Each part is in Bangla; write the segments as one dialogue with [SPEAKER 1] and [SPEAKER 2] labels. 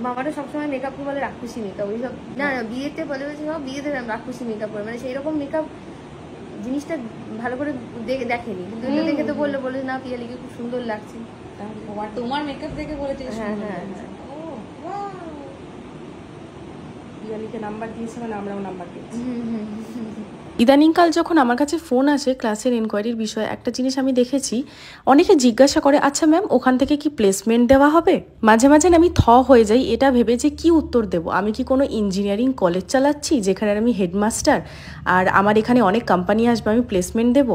[SPEAKER 1] মামাটা সবসময় মেকআপ বলে রাক্ষসী মেকআপ, ওইসব না বিয়েতে বলে সব বিয়েতে রাক্ষসী মেকআপ করে, মানে সেই রকম মেকআপ জিনিসটা ভালো করে দেখেনি, কিন্তু এটা দেখে তো বললো না পিয়ালিকে খুব সুন্দর লাগছে।
[SPEAKER 2] তোমার মেকআপ দেখে বলেছে?
[SPEAKER 1] হ্যাঁ হ্যাঁ হ্যাঁ।
[SPEAKER 2] পিয়ালিকে নাম্বার দিয়েছে মানে আমরাও নাম্বার দিয়েছি।
[SPEAKER 3] ইদানিংকাল যখন আমার কাছে ফোন আসে ক্লাসের এনকোয়ারির বিষয়ে, একটা জিনিস আমি দেখেছি, অনেকে জিজ্ঞাসা করে আচ্ছা ম্যাম ওখান থেকে কি প্লেসমেন্ট দেওয়া হবে? মাঝে মাঝে আমি থ হয়ে যাই এটা ভেবে যে কি উত্তর দেব। আমি কি কোনো ইঞ্জিনিয়ারিং কলেজ চালাচ্ছি যেখানে আমি হেডমাস্টার, আর আমার এখানে অনেক কোম্পানি আসবে, আমি প্লেসমেন্ট দেব?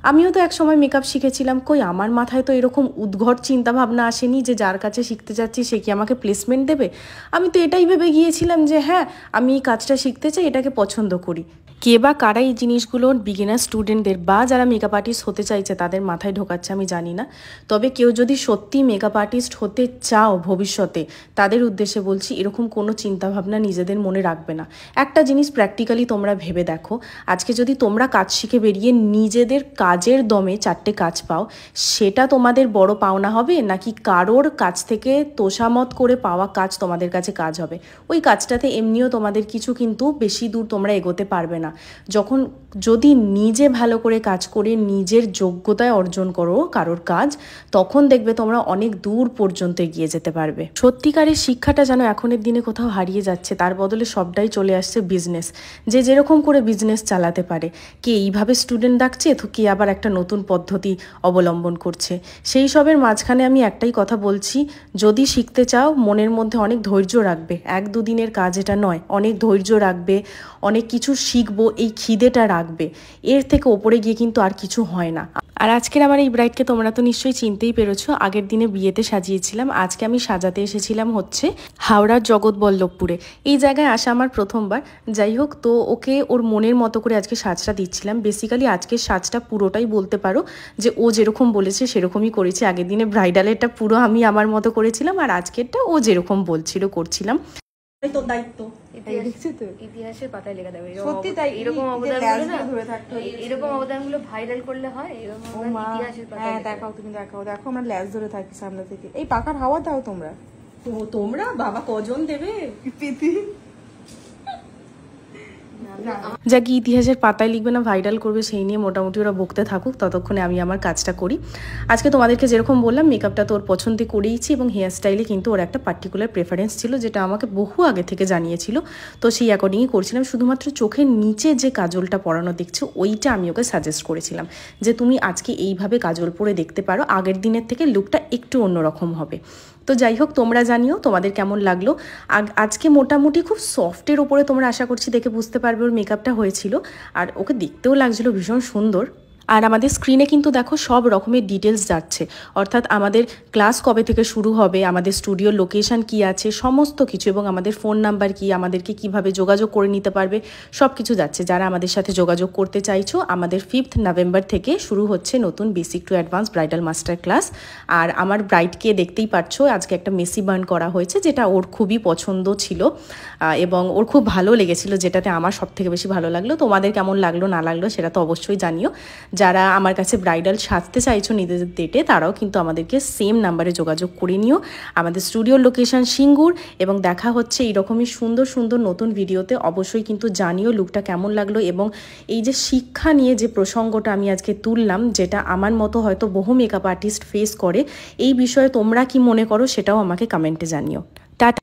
[SPEAKER 3] আমিও তো একসময় মেকআপ শিখেছিলাম, কই আমার মাথায় তো এরকম উদ্ঘট চিন্তাভাবনা আসেনি যে যার কাছে শিখতে যাচ্ছি সে কি আমাকে প্লেসমেন্ট দেবে। আমি তো এটাই ভেবে গিয়েছিলাম যে হ্যাঁ আমি এই কাজটা শিখতে চাই, এটাকে পছন্দ করি। কে বা কারা এই জিনিসগুলো বিগিনার স্টুডেন্টদের বা যারা মেকআপ আর্টিস্ট হতে চাইছে তাদের মাথায় ঢোকাচ্ছে আমি জানি না। তবে কেউ যদি সত্যি মেকআপ আর্টিস্ট হতে চাও ভবিষ্যতে, তাদের উদ্দেশ্যে বলছি এরকম কোনো চিন্তাভাবনা নিজেদের মনে রাখবে না। একটা জিনিস প্র্যাকটিক্যালি তোমরা ভেবে দেখো, আজকে যদি তোমরা কাজ শিখে বেরিয়ে নিজেদের কাজের দমে 4টে কাজ পাও, সেটা তোমাদের বড় পাওনা হবে নাকি কারোর কাছ থেকে তোষামত করে পাওয়া কাজ তোমাদের কাছে কাজ হবে? ওই কাজটাতে এমনিও তোমাদের কিছু কিন্তু বেশি দূর তোমরা এগোতে পারবে না। যদি নিজে ভালো করে কাজ করে নিজের যোগ্যতায় অর্জন করো কারোর কাজ, তখন দেখবে তোমরা অনেক দূর পর্যন্ত এগিয়ে যেতে পারবে। সত্যিকারের শিক্ষাটা যেন এখনের দিনে কোথাও হারিয়ে যাচ্ছে, তার বদলে সবটাই চলে আসছে বিজনেস। যে যেরকম করে বিজনেস চালাতে পারে, কে এইভাবে স্টুডেন্ট ডাকছে তো কে আবার একটা নতুন পদ্ধতি অবলম্বন করছে। সেই সবের মাঝখানে আমি একটাই কথা বলছি, যদি শিখতে চাও মনের মধ্যে অনেক ধৈর্য রাখবে, 1-2 দিনের কাজ এটা নয়, অনেক ধৈর্য রাখবে, অনেক কিছু শিখবো এই খিদেটা রাখবে, এর থেকে ওপরে গিয়ে কিন্তু আর কিছু হয় না। আর আজকের আমার এই ব্রাইডকে তোমরা তো নিশ্চয়ই চিনতেই পেরেছো, আগের দিনে বিয়েতে সাজিয়েছিলাম, আজকে আমি সাজাতে এসেছিলাম হচ্ছে হাওড়ার জগৎবল্লভপুরে। এই জায়গায় আসা আমার প্রথমবার। যাই হোক, তো ওকে ওর মনের মতো করে আজকে সাজটা দিচ্ছিলাম। বেসিক্যালি আজকের সাজটা পুরোটাই বলতে পারো যে ও যেরকম বলেছে সেরকমই করেছি। আগের দিনে ব্রাইডালেরটা পুরো আমি আমার মতো করেছিলাম, আর আজকেরটা ও যেরকম বলছিল করছিলাম।
[SPEAKER 2] তোর দায়িত্ব
[SPEAKER 1] ইতিহাসের পাতায় লেখা যাবে।
[SPEAKER 2] সত্যি তাই,
[SPEAKER 1] এরকম অবদানগুলো ভাইরাল করলে হয়, ইতিহাসের পাতায়।
[SPEAKER 2] হ্যাঁ দেখাও, তুমি দেখাও, দেখো আমরা ল্যাজ ধরে থাকি সামনে থেকে। এই পাখার হাওয়া দাও তোমরা, তোমরা বাবা কজন দেবে প্রীতি।
[SPEAKER 3] যা কি ইতিহাসের পাতায় লিখবে না ভাইরাল করবে, সেই নিয়ে মোটামুটি ওরা বকতে থাকুক, ততক্ষণে আমি আমার কাজটা করি। আজকে তোমাদেরকে যেরকম বললাম মেকআপটা তো ওর পছন্দে করেইছি, এবং হেয়ার স্টাইলে কিন্তু ওর একটা পার্টিকুলার প্রেফারেন্স ছিল যেটা আমাকে বহু আগে থেকে জানিয়েছিল, তো সেই অ্যাকর্ডিংই করছিলাম। শুধুমাত্র চোখের নিচে যে কাজলটা পরানো দেখছো ওইটা আমি ওকে সাজেস্ট করেছিলাম যে তুমি আজকে এইভাবে কাজল পরে দেখতে পারো, আগের দিনের থেকে লুকটা একটু অন্যরকম হবে। তো যাই হোক, তোমরা জানিও তোমাদের কেমন লাগলো। আজকে মোটামুটি খুব সফটের ওপরে তোমরা আশা করছি দেখে বুঝতে পারবে ওর মেকআপটা হয়েছিল, আর ওকে দেখতেও লাগছিল ভীষণ সুন্দর। আর আমাদের স্ক্রিনে কিন্তু দেখো সব রকমের ডিটেলস যাচ্ছে, অর্থাৎ আমাদের ক্লাস কবে থেকে শুরু হবে, আমাদের স্টুডিওর লোকেশন কি আছে, সমস্ত কিছু, এবং আমাদের ফোন নাম্বার কি, আমাদেরকে কিভাবে যোগাযোগ করে নিতে পারবে, সব কিছু যাচ্ছে। যারা আমাদের সাথে যোগাযোগ করতে চাইছো, আমাদের 5 নভেম্বর থেকে শুরু হচ্ছে নতুন basic to advance bridal master class. আর আমার ব্রাইডকে দেখতেই পাচ্ছো আজকে একটা মেসি বার্ন করা হয়েছে, যেটা ওর খুবই পছন্দ ছিল এবং ওর খুব ভালো লেগেছিল, যেটাতে আমার সব থেকে বেশি ভালো লাগলো। তোমাদের কেমন লাগলো না লাগলো সেটা তো অবশ্যই জানিও। যারা আমার কাছে ব্রাইডাল সাজতে চাইছো নিজেদের ডেটে, তারাও কিন্তু আমাদেরকে সেম নাম্বারে যোগাযোগ করে নিও। আমাদের স্টুডিওর লোকেশন সিঙ্গুর, এবং দেখা হচ্ছে এইরকমই সুন্দর সুন্দর নতুন ভিডিওতে। অবশ্যই কিন্তু জানিও লুকটা কেমন লাগলো, এবং এই যে শিক্ষা নিয়ে যে প্রসঙ্গটা আমি আজকে তুললাম, যেটা আমার মতো হয়তো বহু মেকআপ আর্টিস্ট ফেস করে, এই বিষয়ে তোমরা কি মনে করো সেটাও আমাকে কমেন্টে জানিও। টাটা।